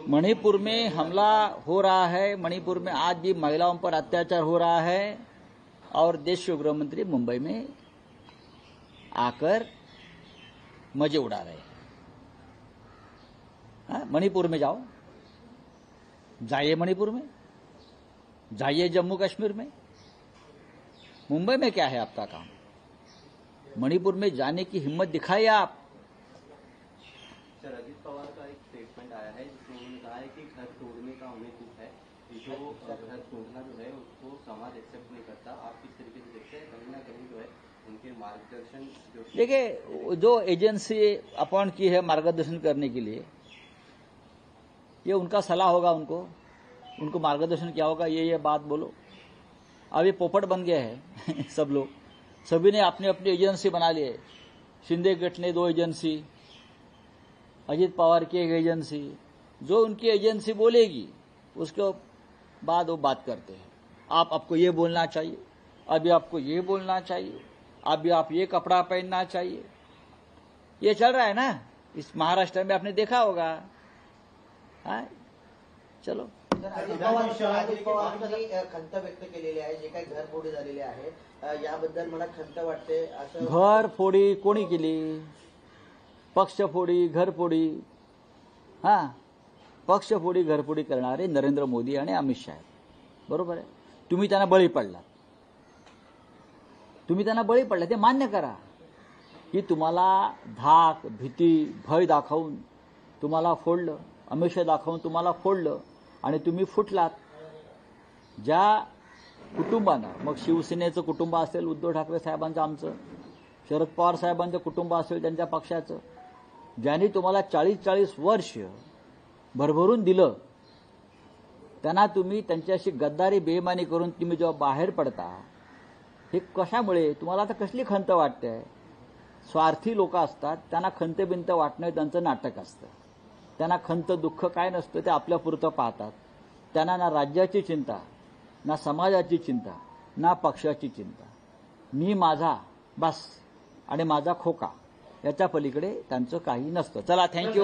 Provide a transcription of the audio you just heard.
मणिपुर में हमला हो रहा है, मणिपुर में आज भी महिलाओं पर अत्याचार हो रहा है और देश के गृह मंत्री मुंबई में आकर मजे उड़ा रहे हैं। मणिपुर में जाओ, जाइए मणिपुर में, जाइए जम्मू कश्मीर में। मुंबई में क्या है आपका काम? मणिपुर में जाने की हिम्मत दिखाइए आप। सर, अजित पवार का एक स्टेटमेंट आया है जिसमें उन्होंने कहा है कि घर तोड़ने का उन्हें दुख है, जो घर तोड़ना जो है उसको समाज एक्सेप्ट नहीं करता। आप किस तरीके से देखते हैं? कहीं ना कहीं जो है उनके मार्गदर्शन जो देखिए, जो एजेंसी अपॉइंट की है मार्गदर्शन करने के लिए, ये उनका सलाह होगा। उनको मार्गदर्शन क्या होगा, ये बात बोलो। अब ये पोपट बन गए हैं सब लोग, सभी ने अपनी अपनी एजेंसी बना लिए। शिंदे गट ने 2 एजेंसी, अजित पवार की एक एजेंसी। जो उनकी एजेंसी बोलेगी उसके बाद वो बात करते हैं। आपको ये बोलना चाहिए, अभी आपको ये बोलना चाहिए, अभी आप ये कपड़ा पहनना चाहिए। ये चल रहा है ना इस महाराष्ट्र में, आपने देखा होगा। चलो, अजित पवारांनी खंत व्यक्त केलेली आहे, जे काही घरफोडी झालेली आहे याबद्दल मला खंत वाटते असं. घरफोडी कोणी केली? पक्षफोडी, घरफोडी. पक्षफोडी, घरफोडी करणारे नरेंद्र मोदी आणि अमित शाह आहेत. बरोबर आहे. तुम्ही त्यांना बळी पडला, ते मान्य करा की तुम्हाला धाक, भीती, भय दाखवून तुम्हाला फोडलं, अमित शाह दाखवून तुम्हाला फोडलं आणि तुम्ही फुटलात. ज्या कुटुंबानं, मग शिवसेनेचं कुटुंब असेल, उद्धव ठाकरे साहेबांचं, आमचं, शरद पवार साहेबांचं कुटुंब असेल, त्यांच्या पक्षाचं, ज्यांनी तुम्हाला 40-40 वर्ष भरभरून दिलं, त्यांना तुम्ही त्यांच्याशी गद्दारी, बेईमानी करून तुम्ही जेव्हा बाहेर पडता, हे कशामुळे? तुम्हाला आता कसली खंत वाटते? स्वार्थी लोक असतात, त्यांना खंत बिंत वाटणं त्यांचं नाटक असतं. त्यांना खंत दुःख काय नसतं, ते आपल्यापुरतं पाहतात. त्यांना ना राज्याची चिंता, ना समाजाची चिंता, ना पक्षाची चिंता. मी माझा बस आणि माझा खोका, याच्या पलीकडे त्यांचं काही नसतं. चला, थँक्यू.